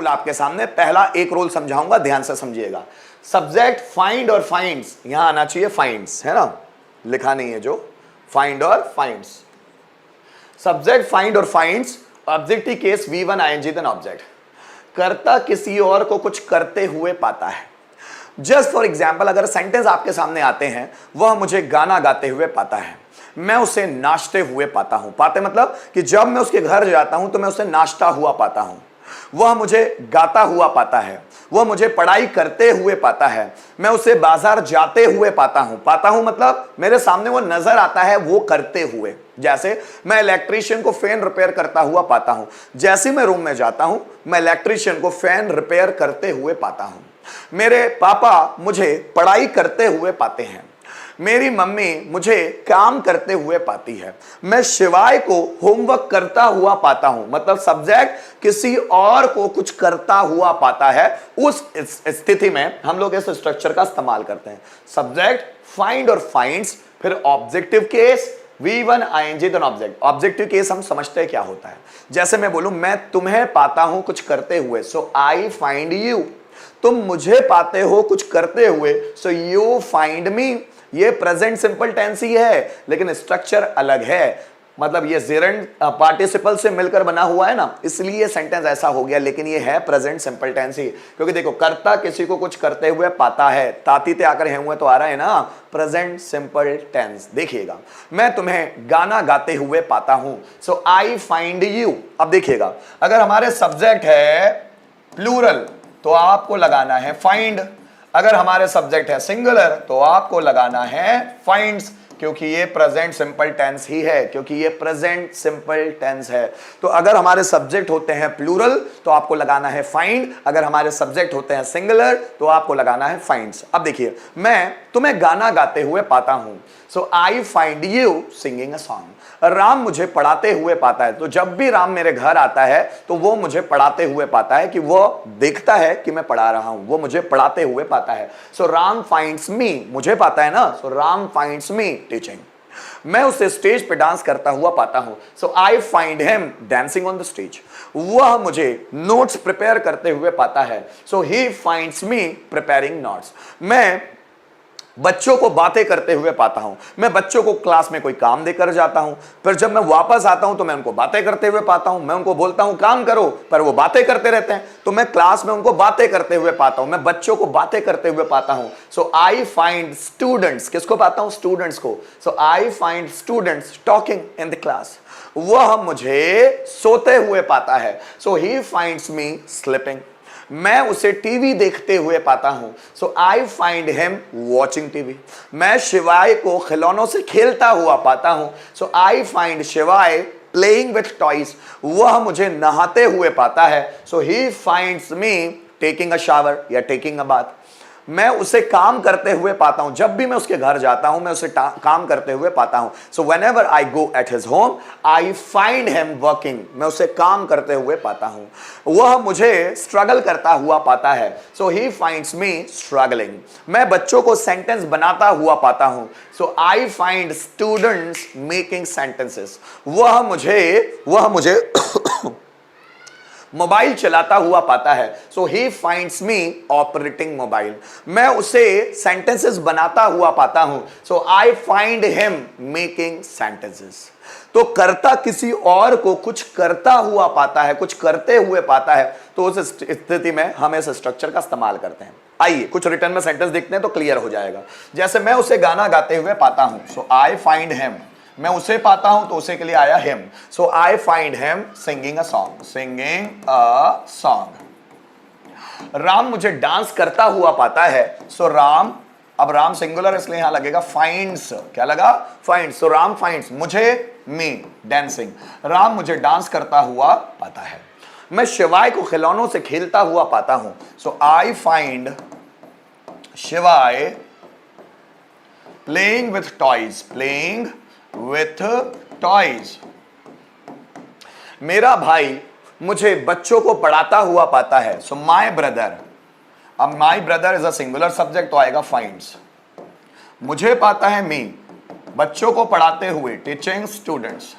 Rule आपके सामने, पहला एक रूल समझाऊंगा, ध्यान से समझिएगा। सब्जेक्ट फाइंड और फाइंड्स, यहां आना चाहिए फाइंड्स, है ना, लिखा नहीं है जो, फाइंड और फाइंड्स। सब्जेक्ट फाइंड और finds, objective case V1 ING then object. कर्ता किसी और को कुछ करते हुए पाता है। जस्ट फॉर एग्जाम्पल, अगर सेंटेंस आपके सामने आते हैं, वह मुझे गाना गाते हुए पाता है, मैं उसे नाचते हुए पाता हूं। पाते मतलब कि जब मैं उसके घर जाता हूं तो मैं उसे नाचता हुआ पाता हूं। वह मुझे गाता हुआ पाता है, वह मुझे पढ़ाई करते हुए पाता है, मैं उसे बाजार जाते हुए पाता हूं। पाता हूं मतलब मेरे सामने वो नजर आता है वो करते हुए। जैसे मैं इलेक्ट्रीशियन को फैन रिपेयर करता हुआ पाता हूं, जैसे मैं रूम में जाता हूं मैं इलेक्ट्रीशियन को फैन रिपेयर करते हुए पाता हूं। मेरे पापा मुझे पढ़ाई करते हुए पाते हैं, मेरी मम्मी मुझे काम करते हुए पाती है, मैं शिवाय को होमवर्क करता हुआ पाता हूं। मतलब सब्जेक्ट किसी और को कुछ करता हुआ पाता है, उस स्थिति में हम लोग इस स्ट्रक्चर का इस्तेमाल करते हैं। सब्जेक्ट फाइंड और फाइंड्स, फिर objective case V1 ING then object. Objective case हम समझते हैं क्या होता है। जैसे मैं बोलूं मैं तुम्हें पाता हूं कुछ करते हुए, सो आई फाइंड यू। तुम मुझे पाते हो कुछ करते हुए, सो यू फाइंड मी। ये प्रेजेंट सिंपल टेंस ही है, लेकिन स्ट्रक्चर अलग है। मतलब ये जेरंड पार्टिसिपल से मिलकर बना हुआ है ना, इसलिए सेंटेंस ऐसा हो गया, लेकिन ये है प्रेजेंट सिंपल टेंस ही। क्योंकि देखो, कर्ता किसी को कुछ करते हुए पाता है, तातीते आकर है हुए तो आ रहा है ना, प्रेजेंट सिंपल टेंस। देखिएगा, मैं तुम्हें गाना गाते हुए पाता हूं, सो आई फाइंड यू। अब देखिएगा, अगर हमारे सब्जेक्ट है प्लूरल तो आपको लगाना है फाइंड, अगर हमारे सब्जेक्ट है सिंगुलर तो आपको लगाना है फाइंड्स, क्योंकि ये प्रेजेंट सिंपल टेंस ही है, क्योंकि ये प्रेजेंट सिंपल टेंस है। तो अगर हमारे सब्जेक्ट होते हैं प्लूरल तो आपको लगाना है फाइंड, अगर हमारे सब्जेक्ट होते हैं सिंगुलर तो आपको लगाना है फाइंड्स। अब देखिए, मैं तुम्हें गाना गाते हुए पाता हूं, so I find you singing a song. Ram मुझे पढ़ाते हुए पाता है, तो जब भी राम मेरे घर आता है तो वो मुझे पढ़ाते हुए पाता है, कि वो देखता है कि मैं पढ़ा रहा हूं, वो मुझे पढ़ाते हुए पाता है। सो राम फाइंड्स मी, मुझे पाता है ना, so Ram finds me teaching. मैं उसे स्टेज पे डांस करता हुआ पाता हूं, so I find him dancing on the stage. वह मुझे नोट्स प्रिपेयर करते हुए पाता है, so he finds me preparing notes. मैं बच्चों को बातें करते हुए पाता हूं, मैं बच्चों को क्लास में कोई काम देकर जाता हूं, फिर जब मैं वापस आता हूं तो मैं उनको बातें करते हुए पाता हूं। मैं उनको बोलता हूं काम करो, पर वो बातें करते रहते हैं, तो मैं क्लास में उनको बातें करते हुए पाता हूं, मैं बच्चों को बातें करते हुए पाता हूं। सो आई फाइंड स्टूडेंट्स, किसको पाता हूं? स्टूडेंट्स को। So I find students talking in the class. वह मुझे सोते हुए पाता है, so he finds me sleeping. मैं उसे टीवी देखते हुए पाता हूं, so I find him watching TV. मैं शिवाय को खिलौनों से खेलता हुआ पाता हूं, so I find Shivay playing with toys. वह मुझे नहाते हुए पाता है, so he finds me taking a shower या टेकिंग अ बाथ। मैं उसे काम करते हुए पाता हूं, जब भी मैं उसके घर जाता हूं मैं उसे काम करते हुए पाता हूं। So whenever I go at his home I find him working. मैं उसे काम करते हुए पाता हूं। वह मुझे स्ट्रगल करता हुआ पाता है, so he finds me struggling. मैं बच्चों को सेंटेंस बनाता हुआ पाता हूं, so I find students making sentences. वह मुझे मोबाइल चलाता हुआ पाता है, so he finds me operating mobile. मैं उसे सेंटेंसेस बनाता हुआ पाता हूं, so I find him making sentences. तो कर्ता किसी और को कुछ करता हुआ पाता है, कुछ करते हुए पाता है, तो उस स्थिति में हम इस स्ट्रक्चर का इस्तेमाल करते हैं। आइए कुछ रिटर्न में सेंटेंस देखते हैं तो क्लियर हो जाएगा। जैसे मैं उसे गाना गाते हुए पाता हूं, सो आई फाइंड हिम। मैं उसे पाता हूं तो उसे के लिए आया him, so I find him singing a song, singing a song. Ram मुझे डांस करता हुआ पाता है, सो राम, अब राम सिंगुलर इसलिए यहां लगेगा फाइंड्स। क्या लगा? फाइंड्स। सो राम फाइंड्स मुझे, मी डांसिंग। राम मुझे डांस करता हुआ पाता है। मैं शिवाय को खिलौनों से खेलता हुआ पाता हूं, so I find Shivay playing with toys, playing with toys. मेरा भाई मुझे बच्चों को पढ़ाता हुआ पाता है, सो माई ब्रदर। अब my brother is a singular subject तो आएगा फाइंड्स। मुझे पाता है मी, बच्चों को पढ़ाते हुए टीचिंग स्टूडेंट्स।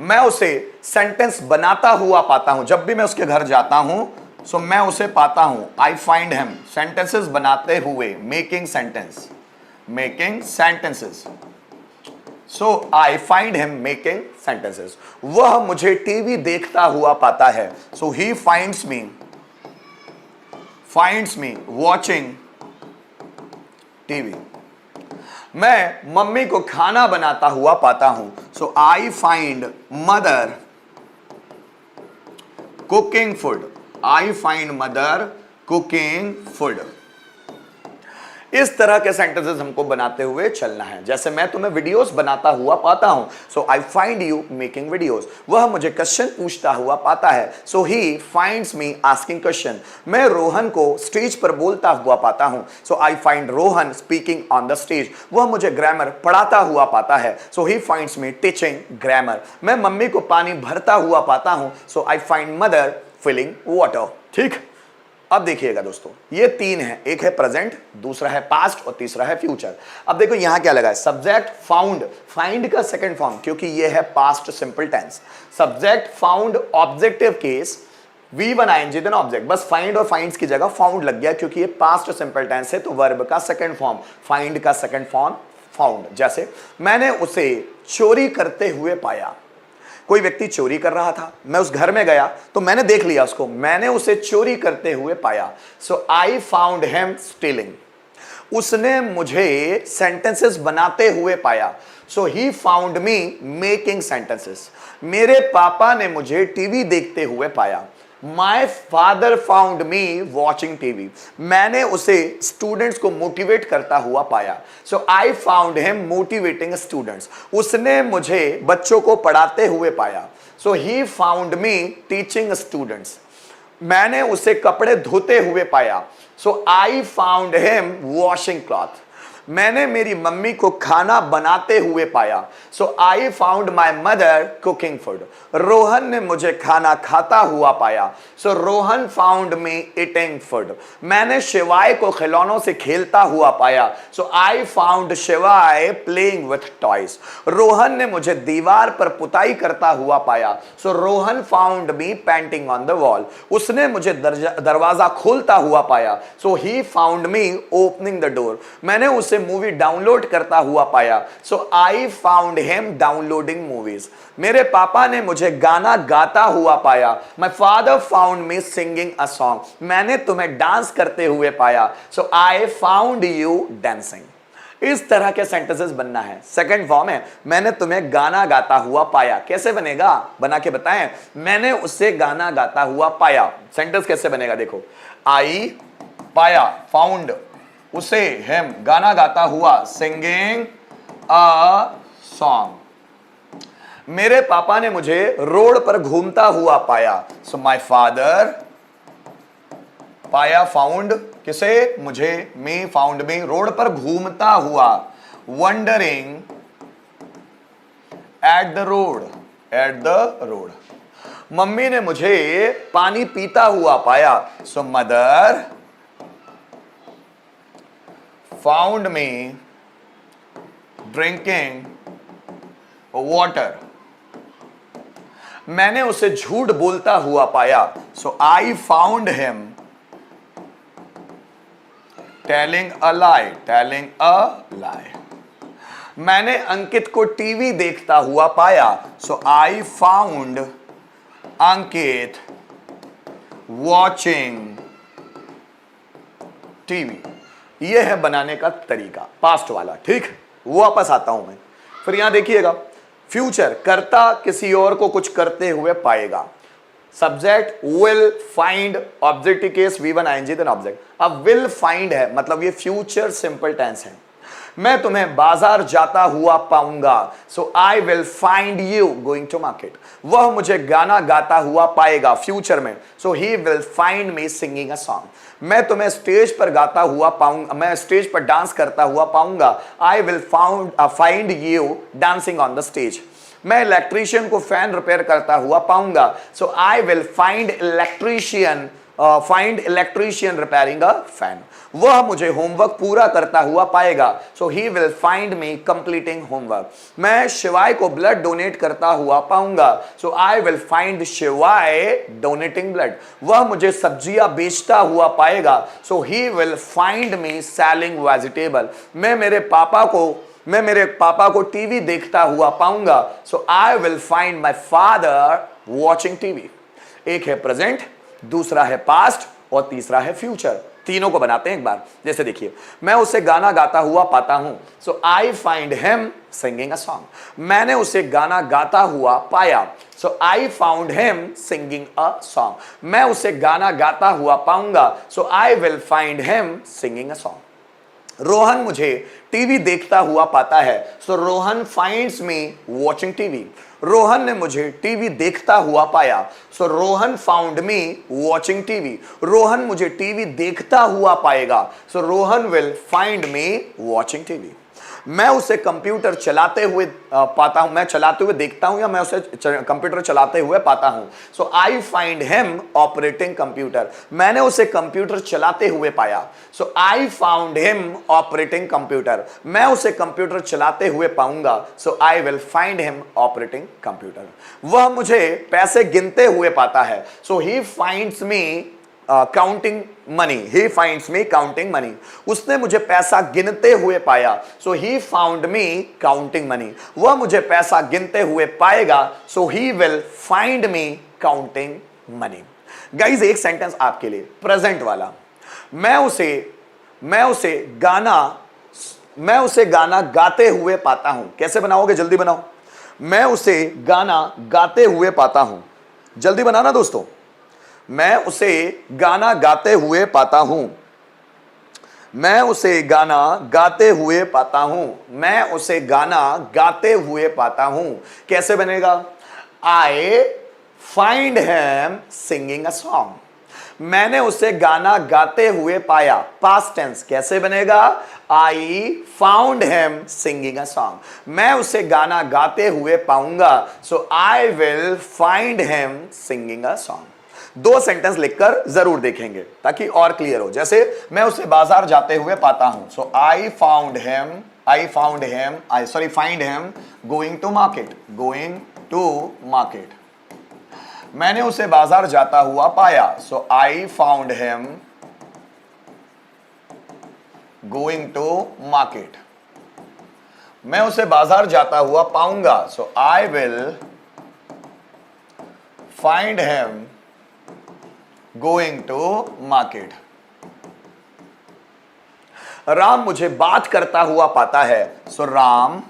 मैं उसे सेंटेंस बनाता हुआ पाता हूं, जब भी मैं उसके घर जाता हूं सो मैं उसे पाता हूं। आई फाइंड हिम, सेंटेंसेस बनाते हुए, making sentences. So I find him making sentences. वह मुझे टीवी देखता हुआ पाता है। So he finds me watching TV. मैं मम्मी को खाना बनाता हुआ पाता हूं। So I find mother cooking food. I find mother cooking food. इस तरह के सेंटेंसेस हमको बनाते हुए चलना है। जैसे मैं तुम्हें वीडियोस बनाता हुआ पाता हूं, so I find you making videos. वह मुझे क्वेश्चन पूछता हुआ पाता है, so he finds me asking question. मैं रोहन को स्टेज पर बोलता हुआ पाता हूं, so I find Rohan speaking on the stage. वह मुझे ग्रामर पढ़ाता हुआ पाता है, so he finds me teaching grammar. मैं मम्मी को पानी भरता हुआ पाता हूं, so I find mother filling water. ठीक, अब देखिएगा दोस्तों, ये तीन है, एक है प्रेजेंट, दूसरा है पास्ट और तीसरा है फ्यूचर। अब देखो यहां क्या लगा है, सब्जेक्ट फाउंड, फाइंड का सेकंड फॉर्म, क्योंकि ये है past simple tense. Subject found objective case, V1 ING then object, बस फाइंड और फाइंड्स की जगह फाउंड लग गया, क्योंकि ये पास्ट सिंपल टेंस है तो वर्ब का सेकंड फॉर्म, फाइंड का सेकंड फॉर्म फाउंड। जैसे मैंने उसे चोरी करते हुए पाया। कोई व्यक्ति चोरी कर रहा था, मैं उस घर में गया तो मैंने देख लिया उसको, मैंने उसे चोरी करते हुए पाया। So I found him stealing. उसने मुझे सेंटेंसेस बनाते हुए पाया। So he found me making sentences. मेरे पापा ने मुझे टीवी देखते हुए पाया। My father found me watching TV. मैंने उसे स्टूडेंट्स को मोटिवेट करता हुआ पाया। So I found him motivating students. उसने मुझे बच्चों को पढ़ाते हुए पाया। So he found me teaching students. मैंने उसे कपड़े धोते हुए पाया। So I found him washing cloth. मैंने मेरी मम्मी को खाना बनाते हुए पाया। So I found my mother cooking food. Rohan ने मुझे खाना खाता हुआ पाया। So Rohan found me eating food. मैंने शिवाय को खिलौनों से खेलता हुआ पाया। So I found Shivay playing with toys. Rohan ने मुझे दीवार पर पुताई करता हुआ पाया। So Rohan found me painting on the wall. उसने मुझे दरवाजा खोलता हुआ पाया। So he found me opening the door. मैंने उसे मूवी डाउनलोड करता हुआ पाया। So I found him downloading movies. मेरे पापा ने मुझे गाना गाता हुआ पाया। My father found me singing a song. मैंने तुम्हें डांस करते हुए पाया। So I found you dancing. इस तरह के सेंटेंसेस बनना है। सेकंड फॉर्म है, मैंने तुम्हें गाना गाता हुआ पाया। कैसे बनेगा, बना के बताएं। मैंने उससे गाना गाता हुआ पाया। सेंटेंस कैसे बनेगा देखो, आई पाया, फाउंड उसे, हिम गाना गाता हुआ, सिंगिंग अ सॉन्ग। मेरे पापा ने मुझे रोड पर घूमता हुआ पाया। सो माय फादर पाया, फाउंड किसे, मुझे, मी फाउंड मी, रोड पर घूमता हुआ, wandering at the road. Mummy ने मुझे पानी पीता हुआ पाया। So mother found me drinking water. मैंने उसे झूठ बोलता हुआ पाया। So I found him telling a lie. मैंने अंकित को टीवी देखता हुआ पाया। So I found Ankit watching TV. यह है बनाने का तरीका, पास्ट वाला। ठीक, वो वापस आता हूं मैं। फिर यहां देखिएगा, फ्यूचर, कर्ता किसी और को कुछ करते हुए पाएगा। Subject will find, objective case V1 ING then object. अब विल फाइंड है मतलब ये फ्यूचर सिंपल टेंस है। मैं तुम्हें बाजार जाता हुआ पाऊंगा। So I will find you going to market. वह मुझे गाना गाता हुआ पाएगा फ्यूचर में। So he will find me singing a song. मैं तुम्हें स्टेज पर गाता हुआ पाऊंगा, मैं स्टेज पर डांस करता हुआ पाऊंगा। I will find you dancing on the stage. मैं इलेक्ट्रीशियन को फैन रिपेयर करता हुआ पाऊंगा। So I will find electrician find electrician repairing a fan. वह मुझे होमवर्क पूरा करता हुआ पाएगा, so he will find me completing homework. मैं शिवाय को ब्लड डोनेट करता हुआ पाऊंगा, so I will find Shivay donating blood. वह मुझे सब्जियां बेचता हुआ पाएगा, so he will find me selling vegetable. मैं मेरे पापा को टीवी देखता हुआ पाऊंगा, so I will find my father watching TV. एक है प्रेजेंट, दूसरा है पास्ट और तीसरा है फ्यूचर। तीनों को बनाते हैं एक बार। जैसे देखिए, मैं उसे गाना गाता हुआ पाता हूं, so I find him singing a song. मैंने उसे गाना गाता हुआ पाया, so I found him singing a song. मैं उसे गाना गाता हुआ पाऊंगा, so I will find him singing a song. Rohan मुझे टीवी देखता हुआ पाता है, so Rohan finds me watching TV. Rohan ने मुझे टीवी देखता हुआ पाया, so Rohan found me watching TV. Rohan मुझे टीवी देखता हुआ पाएगा, सो Rohan will find me watching TV. मैं उसे कंप्यूटर चलाते हुए पाता हूं, मैं चलाते हुए देखता हूं या मैं उसे कंप्यूटर चलाते हुए पाता हूं, so I find him operating computer. मैंने उसे कंप्यूटर चलाते हुए पाया, so I found him operating computer. मैं उसे कंप्यूटर चलाते हुए पाऊंगा, so I will find him operating computer. वह मुझे पैसे गिनते हुए पाता है, so he finds me counting money. He finds me counting money. उसने मुझे पैसा गिनते हुए पाया, so he found me counting money. वह मुझे पैसा गिनते हुए पाएगा, so he will find me counting money. Guys, एक सेंटेंस आपके लिए, प्रेजेंट वाला। मैं उसे गाना गाते हुए पाता हूं। कैसे बनाओगे, जल्दी बनाओ। मैं उसे गाना गाते हुए पाता हूं। जल्दी बनाना दोस्तों। मैं उसे गाना गाते हुए पाता हूं। मैं उसे गाना गाते हुए पाता हूं। मैं उसे गाना गाते हुए पाता हूं। कैसे बनेगा? आई find him singing a song. मैंने उसे गाना गाते हुए पाया। पास्ट टेंस कैसे बनेगा? I found him singing a song. मैं उसे गाना गाते हुए पाऊंगा, so I will find him singing a song. दो सेंटेंस लिखकर जरूर देखेंगे ताकि और क्लियर हो। जैसे मैं उसे बाजार जाते हुए पाता हूं, so I find him going to market. मैंने उसे बाजार जाता हुआ पाया, so I found him going to market. मैं उसे बाजार जाता हुआ पाऊंगा, so I will find him going to market. Ram मुझे बात करता हुआ पाता है, so Ram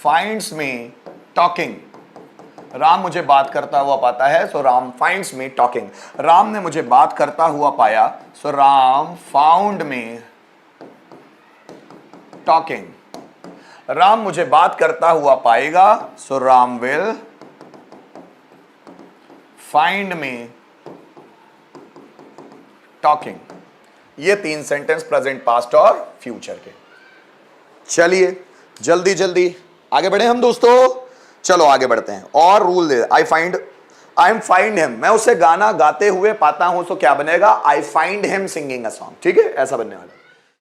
finds me talking. Ram मुझे बात करता हुआ पाता है, so Ram finds me talking. Ram ने मुझे बात करता हुआ पाया, सो Ram found me talking. Ram मुझे बात करता हुआ पाएगा, so Ram will find me talking. ये तीन सेंटेंस प्रेजेंट, पास्ट और फ्यूचर के। चलिए जल्दी जल्दी आगे बढ़े हम दोस्तों। चलो आगे बढ़ते हैं और rule they. I am find him. मैं उसे गाना गाते हुए पाता हूं, तो क्या बनेगा? आई find him singing a song. ठीक है, ऐसा बनने वाला।